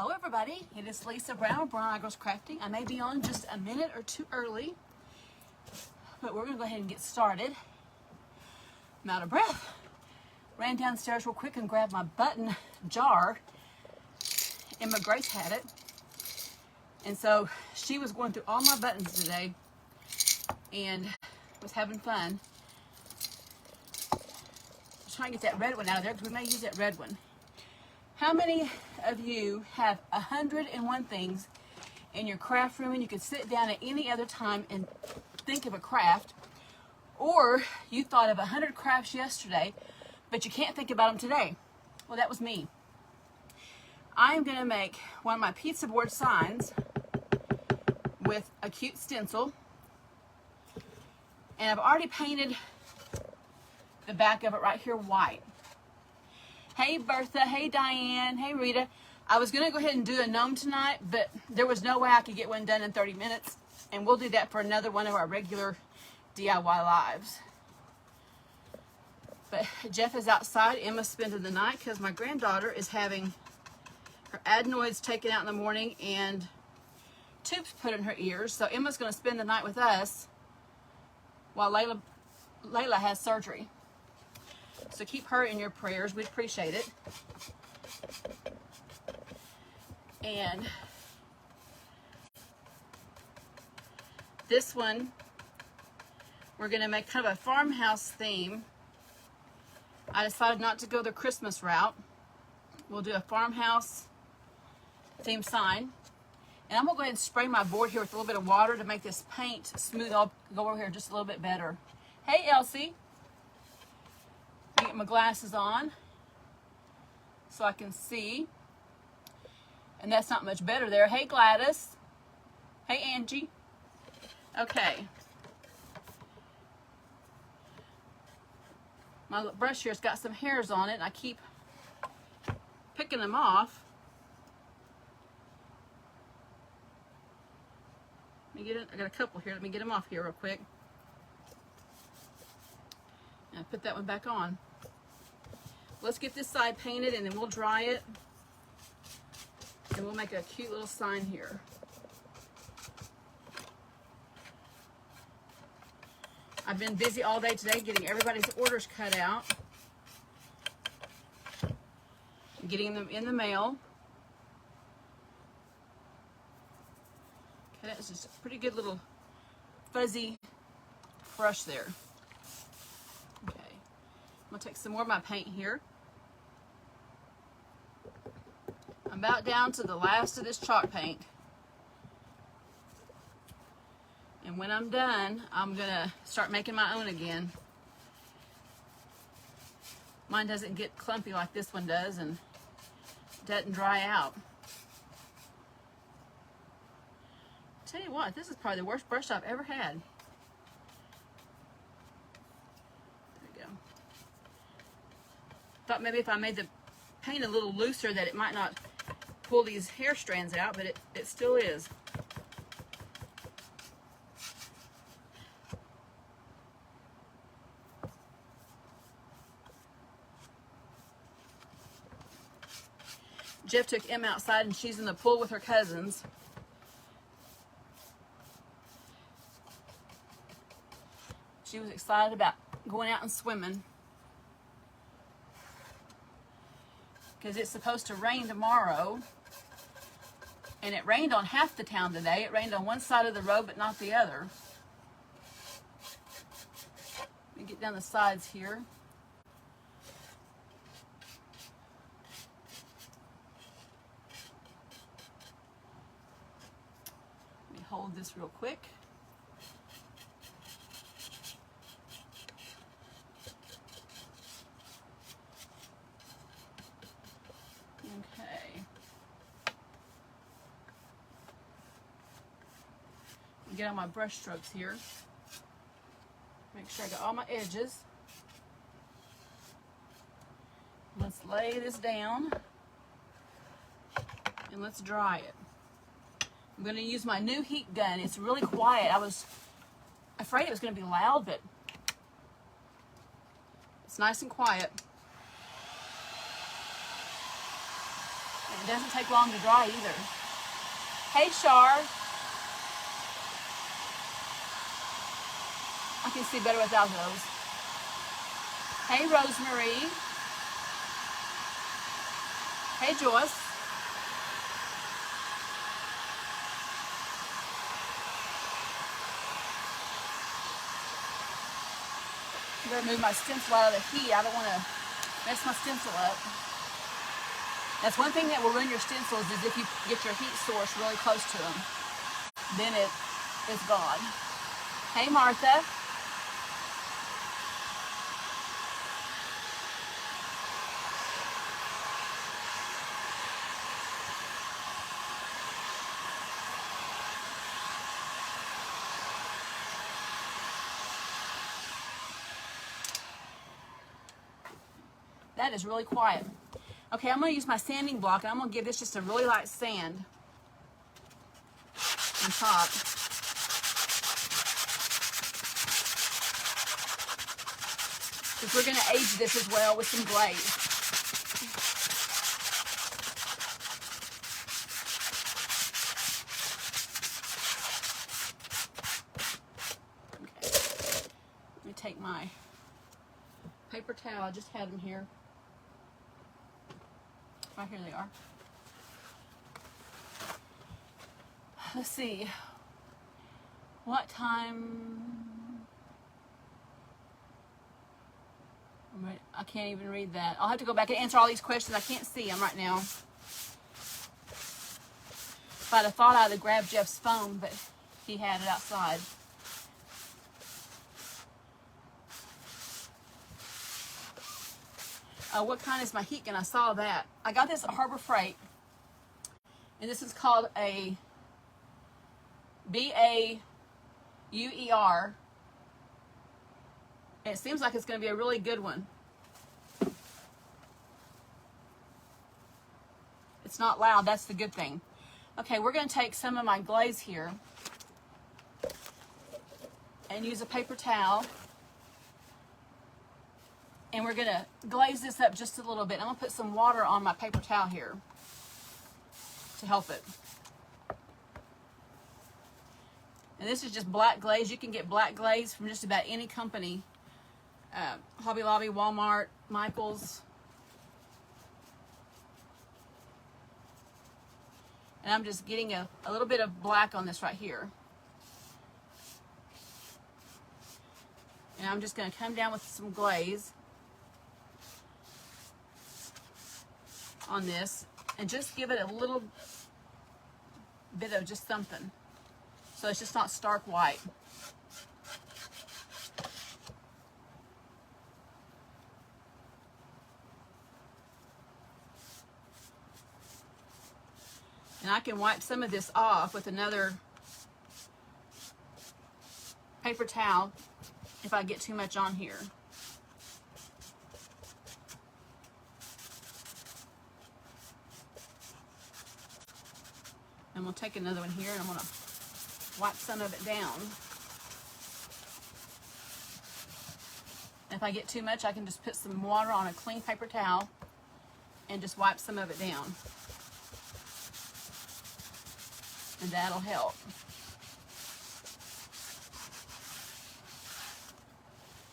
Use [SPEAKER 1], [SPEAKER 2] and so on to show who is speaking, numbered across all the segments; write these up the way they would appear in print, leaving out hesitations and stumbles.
[SPEAKER 1] Hello everybody, it is Lisa Brown of Brown Girls Crafting. I may be on just a minute or two early, but we're going to go ahead and get started. I'm out of breath. Ran downstairs real quick and grabbed my button jar. Emma Grace had it. And so she was going through all my buttons today and was having fun. I'm trying to get that red one out of there because we may use that red one. How many of you have 101 things in your craft room and you could sit down at any other time and think of a craft, or you thought of 100 crafts yesterday but you can't think about them today? Well, that was me. I am going to make one of my pizza board signs with a cute stencil, and I've already painted the back of it right here white. Hey Bertha, hey Diane, hey Rita. I was going to go ahead and do a gnome tonight, but there was no way I could get one done in 30 minutes. And we'll do that for another one of our regular DIY lives. But Jeff is outside. Emma's spending the night because my granddaughter is having her adenoids taken out in the morning and tubes put in her ears. So Emma's going to spend the night with us while Layla has surgery. So keep her in your prayers. We'd appreciate it. And this one, we're going to make kind of a farmhouse theme. I decided not to go the Christmas route. We'll do a farmhouse theme sign. And I'm going to go ahead and spray my board here with a little bit of water to make this paint smooth. I'll go over here just a little bit better. Hey, Elsie. Get my glasses on so I can see, and that's not much better there. Hey Gladys, hey Angie. Okay, my brush here's got some hairs on it and I keep picking them off. Let me get it. I got a couple here. Let me get them off here real quick and put that one back on. Let's get this side painted and then we'll dry it and we'll make a cute little sign here. I've been busy all day today getting everybody's orders cut out, getting them in the mail. Okay, that's just a pretty good little fuzzy brush there. Okay, I'm going to take some more of my paint here. I'm about down to the last of this chalk paint. And when I'm done, I'm going to start making my own again. Mine doesn't get clumpy like this one does and doesn't dry out. Tell you what, this is probably the worst brush I've ever had. There we go. Thought maybe if I made the paint a little looser that it might not pull these hair strands out, but it still is. Jeff took Emma outside and she's in the pool with her cousins. She was excited about going out and swimming because it's supposed to rain tomorrow, and it rained on half the town today. It rained on one side of the road but not the other. Let me get down the sides here. Let me hold this real quick. Get on my brush strokes here. Make sure I got all my edges. Let's lay this down and let's dry it. I'm going to use my new heat gun. It's really quiet. I was afraid it was going to be loud, but it's nice and quiet. And doesn't take long to dry either. Hey, Shar. I can see better without those. Hey, Rosemary. Hey, Joyce. I'm going to move my stencil out of the heat. I don't want to mess my stencil up. That's one thing that will ruin your stencils is if you get your heat source really close to them. Then it's gone. Hey, Martha. That is really quiet. Okay, I'm going to use my sanding block, and I'm going to give this just a really light sand on top. Because we're going to age this as well with some glaze. Okay. Let me take my paper towel. I just had them here. Right here they are. Let's see. What time? I can't even read that. I'll have to go back and answer all these questions. I can't see them right now. If I'd have thought I'd have grabbed Jeff's phone, but he had it outside. What kind is my heat gun? I saw that. I got this at Harbor Freight, and this is called a BAUER. And it seems like it's going to be a really good one. It's not loud. That's the good thing. Okay, we're going to take some of my glaze here and use a paper towel. And we're going to glaze this up just a little bit. I'm going to put some water on my paper towel here to help it. And this is just black glaze. You can get black glaze from just about any company. Hobby Lobby, Walmart, Michaels. And I'm just getting a little bit of black on this right here. And I'm just going to come down with some glaze on this and just give it a little bit of just something so it's just not stark white. And I can wipe some of this off with another paper towel if I get too much on here. And we'll take another one here and I'm going to wipe some of it down. And if I get too much, I can just put some water on a clean paper towel and just wipe some of it down. And that'll help.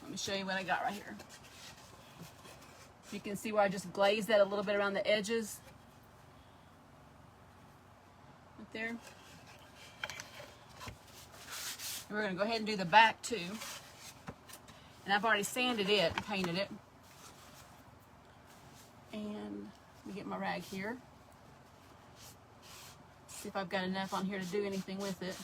[SPEAKER 1] Let me show you what I got right here. You can see where I just glazed that a little bit around the edges. Right there. And we're going to go ahead and do the back too. And I've already sanded it and painted it. And let me get my rag here. See if I've got enough on here to do anything with it.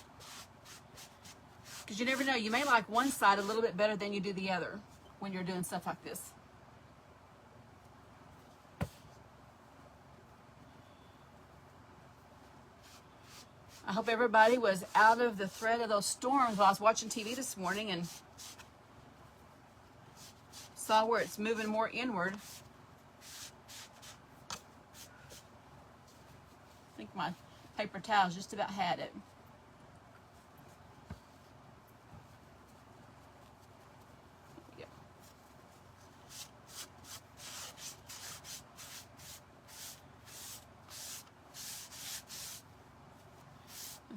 [SPEAKER 1] Because you never know, you may like one side a little bit better than you do the other when you're doing stuff like this. I hope everybody was out of the threat of those storms while I was watching TV this morning and saw where it's moving more inward. I think my paper towels just about had it.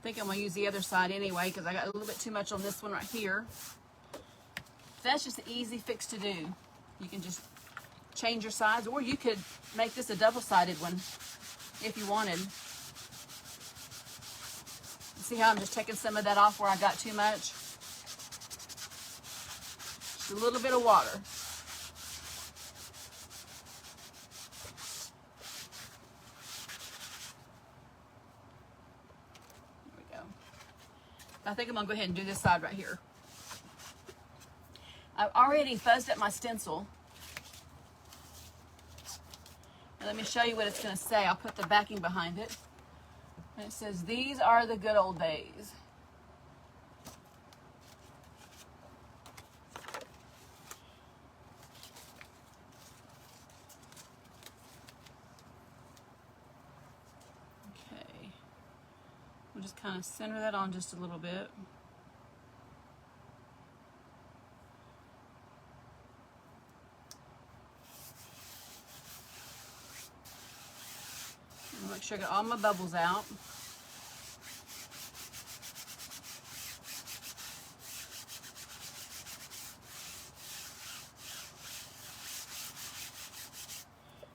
[SPEAKER 1] think I'm going to use the other side anyway because I got a little bit too much on this one right here. That's just an easy fix to do. You can just change your sides, or you could make this a double-sided one if you wanted. See how I'm just taking some of that off where I got too much? Just a little bit of water. There we go. I think I'm going to go ahead and do this side right here. I've already fuzzed up my stencil. And let me show you what it's going to say. I'll put the backing behind it. And it says, "These are the good old days." Okay. We'll just kind of center that on just a little bit. Make sure I get all my bubbles out.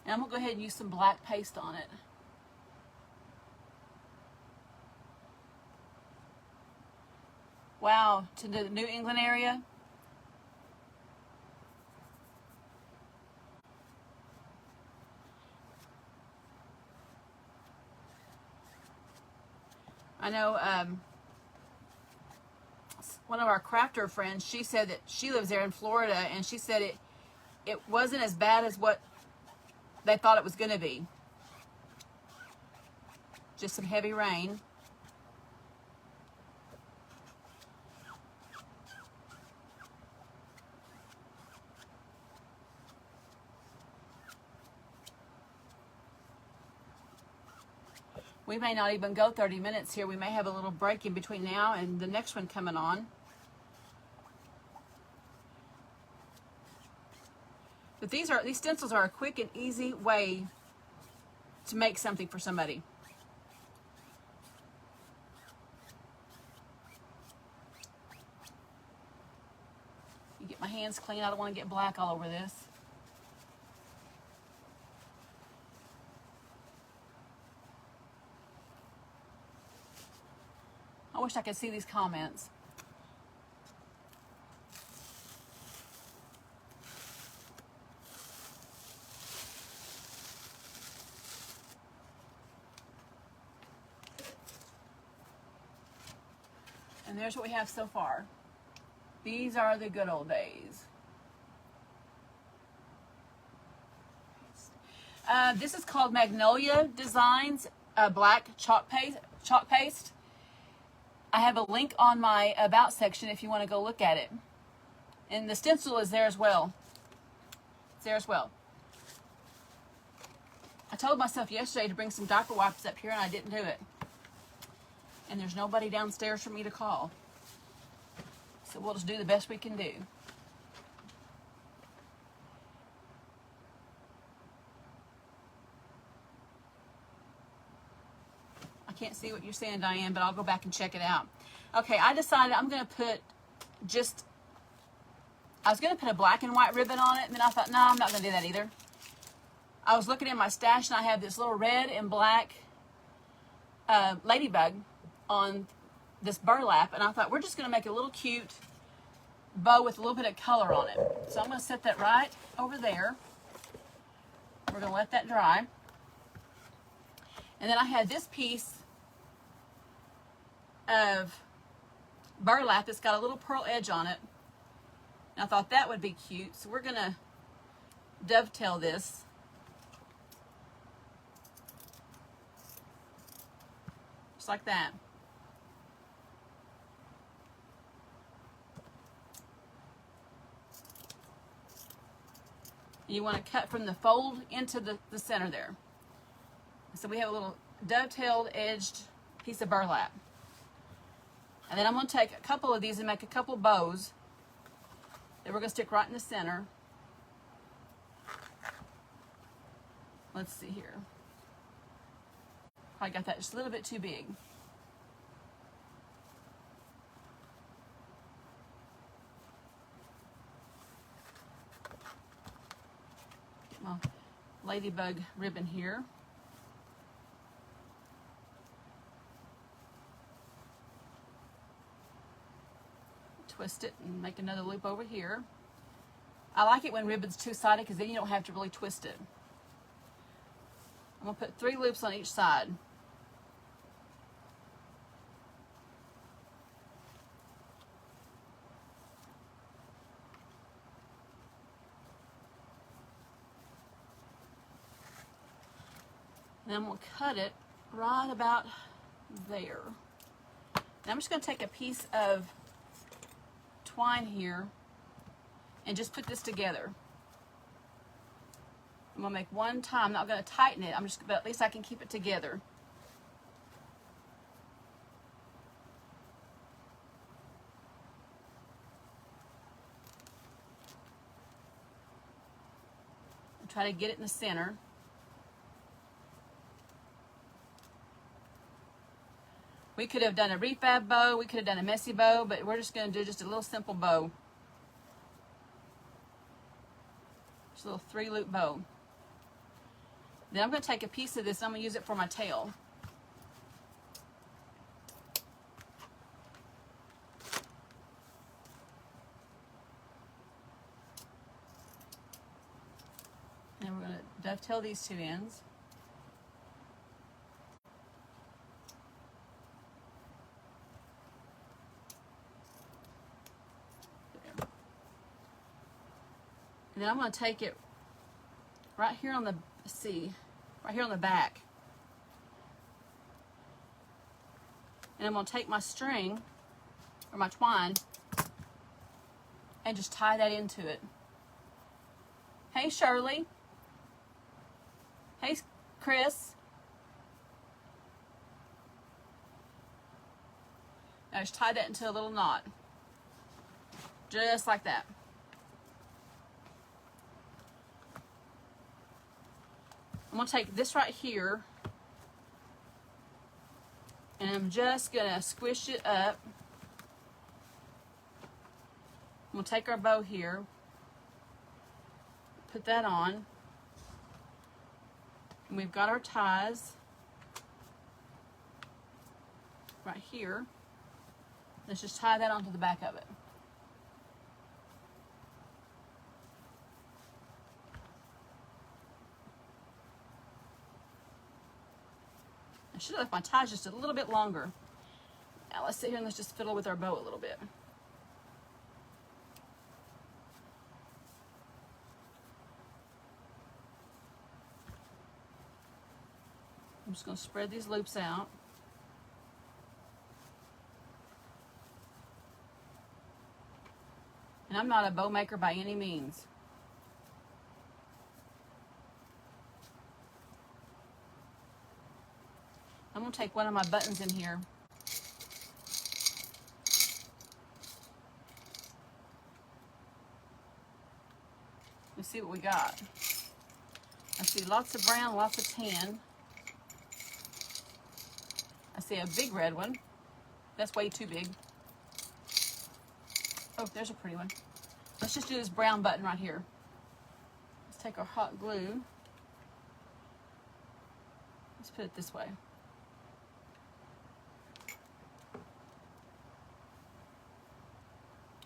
[SPEAKER 1] And I'm going to go ahead and use some black paste on it. Wow, to the New England area. I know one of our crafter friends, she said that she lives there in Florida, and she said it wasn't as bad as what they thought it was going to be. Just some heavy rain. We may not even go 30 minutes here. We may have a little break in between now and the next one coming on. But these stencils are a quick and easy way to make something for somebody. You get my hands clean. I don't want to get black all over this. I wish I could see these comments. And there's what we have so far. These are the good old days. This is called Magnolia Designs black chalk paste. I have a link on my About section if you want to go look at it. And the stencil is there as well. It's there as well. I told myself yesterday to bring some diaper wipes up here, and I didn't do it. And there's nobody downstairs for me to call. So we'll just do the best we can do. Can't see what you're saying, Diane, but I'll go back and check it out. Okay, I decided I'm going to put I was going to put a black and white ribbon on it, and then I thought, no, I'm not going to do that either. I was looking in my stash, and I have this little red and black ladybug on this burlap, and I thought, we're just going to make a little cute bow with a little bit of color on it. So I'm going to set that right over there. We're going to let that dry. And then I had this piece of burlap that's got a little pearl edge on it. And I thought that would be cute. So we're going to dovetail this. Just like that. You want to cut from the fold into the center there. So we have a little dovetailed edged piece of burlap. And then I'm going to take a couple of these and make a couple bows that we're going to stick right in the center. Let's see here. I got that just a little bit too big. ladybug ribbon here. Twist it and make another loop over here. I like it when ribbon's two-sided because then you don't have to really twist it. I'm going to put 3 loops on each side. And I'm going to cut it right about there. And I'm just going to take a piece of twine here and just put this together. I'm going to make one tie. I'm not going to tighten it. But at least I can keep it together. And try to get it in the center. We could have done a refab bow, we could have done a messy bow, but we're just going to do just a little simple bow. Just a little 3-loop bow. Then I'm going to take a piece of this and I'm going to use it for my tail. And we're going to dovetail these 2 ends. And then I'm going to take it right here on the, right here on the back. And I'm going to take my string, or my twine, and just tie that into it. Hey, Shirley. Hey, Chris. Now just tie that into a little knot. Just like that. I'm going to take this right here and I'm just going to squish it up. I'm going to take our bow here, put that on, and we've got our ties right here. Let's just tie that onto the back of it. I should have left my ties just a little bit longer. Now let's sit here and let's just fiddle with our bow a little bit. I'm just going to spread these loops out. And I'm not a bow maker by any means. I'm going to take one of my buttons in here. Let's see what we got. I see lots of brown, lots of tan. I see a big red one. That's way too big. Oh, there's a pretty one. Let's just do this brown button right here. Let's take our hot glue. Let's put it this way.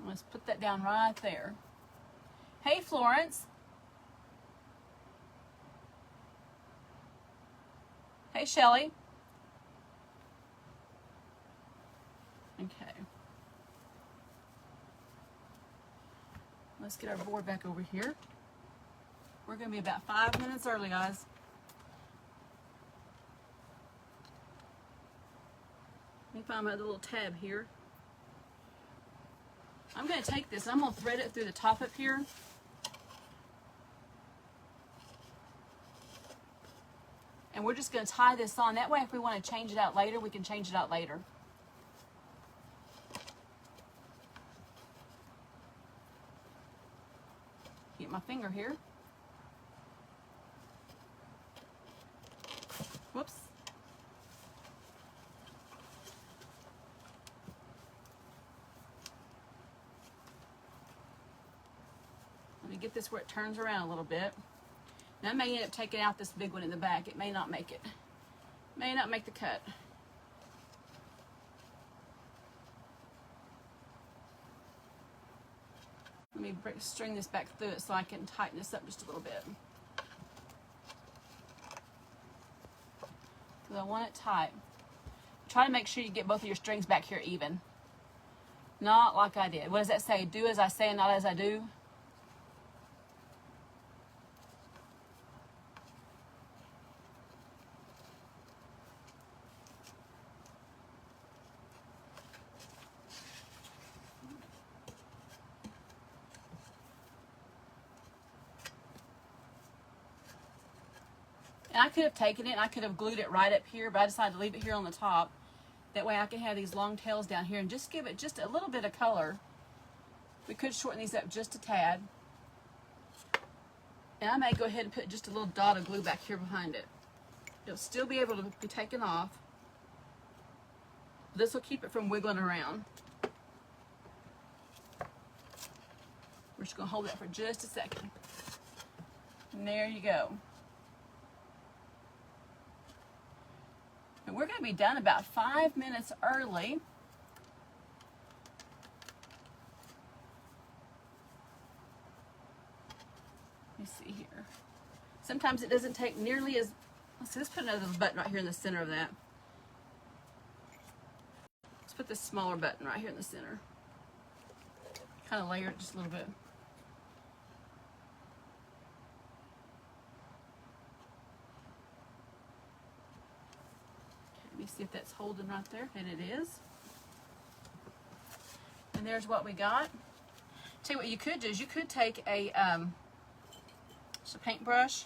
[SPEAKER 1] Let's put that down right there. Hey, Florence. Hey, Shelly. Okay. Let's get our board back over here. We're going to be about 5 minutes early, guys. Let me find my little tab here. I'm going to take this, I'm going to thread it through the top up here. And we're just going to tie this on. That way, if we want to change it out later, we can change it out later. Get my finger here. Whoops. Let me get this where it turns around a little bit. Now I may end up taking out this big one in the back. It may not make it. May not make the cut. Let me string this back through it so I can tighten this up just a little bit. Because I want it tight. Try to make sure you get both of your strings back here even. Not like I did. What does that say? Do as I say and not as I do. And I could have taken it and I could have glued it right up here, but I decided to leave it here on the top. That way I can have these long tails down here and just give it just a little bit of color. We could shorten these up just a tad. And I may go ahead and put just a little dot of glue back here behind it. It'll still be able to be taken off. This will keep it from wiggling around. We're just going to hold that for just a second. And there you go. And we're going to be done about 5 minutes early. Let me see here. Sometimes it doesn't take nearly as... Let's put another button right here in the center of that. Let's put this smaller button right here in the center. Kind of layer it just a little bit. Let me see if that's holding right there, and it is. And there's what we got. Tell you what you could do is you could take a just a paintbrush.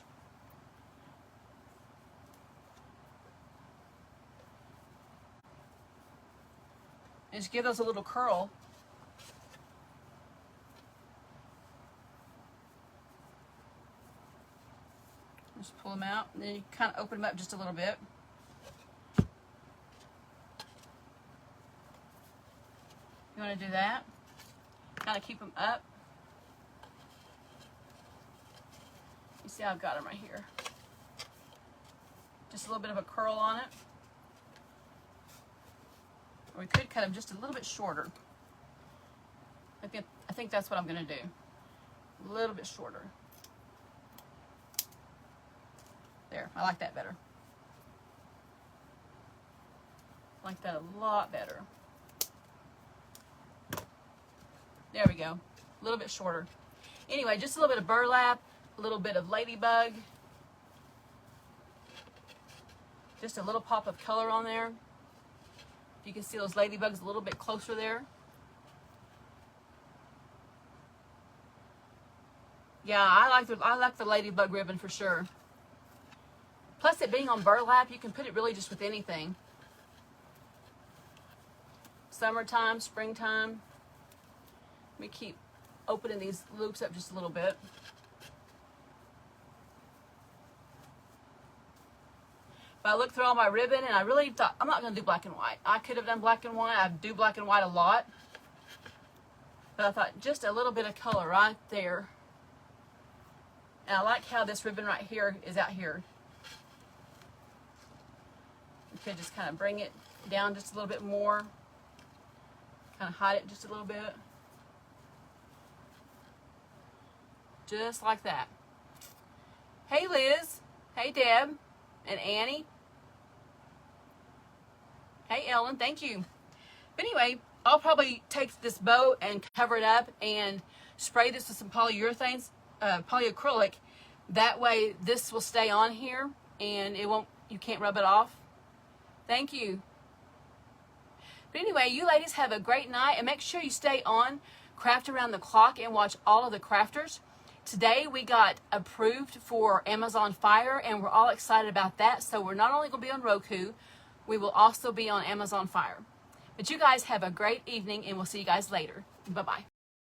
[SPEAKER 1] And just give those a little curl. Just pull them out, and then you kind of open them up just a little bit. You want to do that? Kind of keep them up. You see I've got them right here. Just a little bit of a curl on it. Or we could cut them just a little bit shorter. I think that's what I'm going to do. A little bit shorter. There, I like that better. I like that a lot better. There we go. A little bit shorter. Anyway, just a little bit of burlap, a little bit of ladybug. Just a little pop of color on there. You can see those ladybugs a little bit closer there. Yeah, I like the ladybug ribbon for sure. Plus it being on burlap, you can put it really just with anything. Summertime, springtime. Let me keep opening these loops up just a little bit. But I looked through all my ribbon and I really thought, I'm not going to do black and white. I could have done black and white. I do black and white a lot. But I thought just a little bit of color right there. And I like how this ribbon right here is out here. You could just kind of bring it down just a little bit more. Kind of hide it just a little bit. Just like that. Hey Liz. Hey Deb. And Annie. Hey Ellen, thank you. But anyway, I'll probably take this bow and cover it up and spray this with some polyurethanes, polyacrylic. That way this will stay on here and you can't rub it off. Thank you. But anyway, you ladies have a great night and make sure you stay on Craft Around the Clock and watch all of the crafters. Today we got approved for Amazon Fire and we're all excited about that. So we're not only going to be on Roku, we will also be on Amazon Fire. But you guys have a great evening and we'll see you guys later. Bye-bye.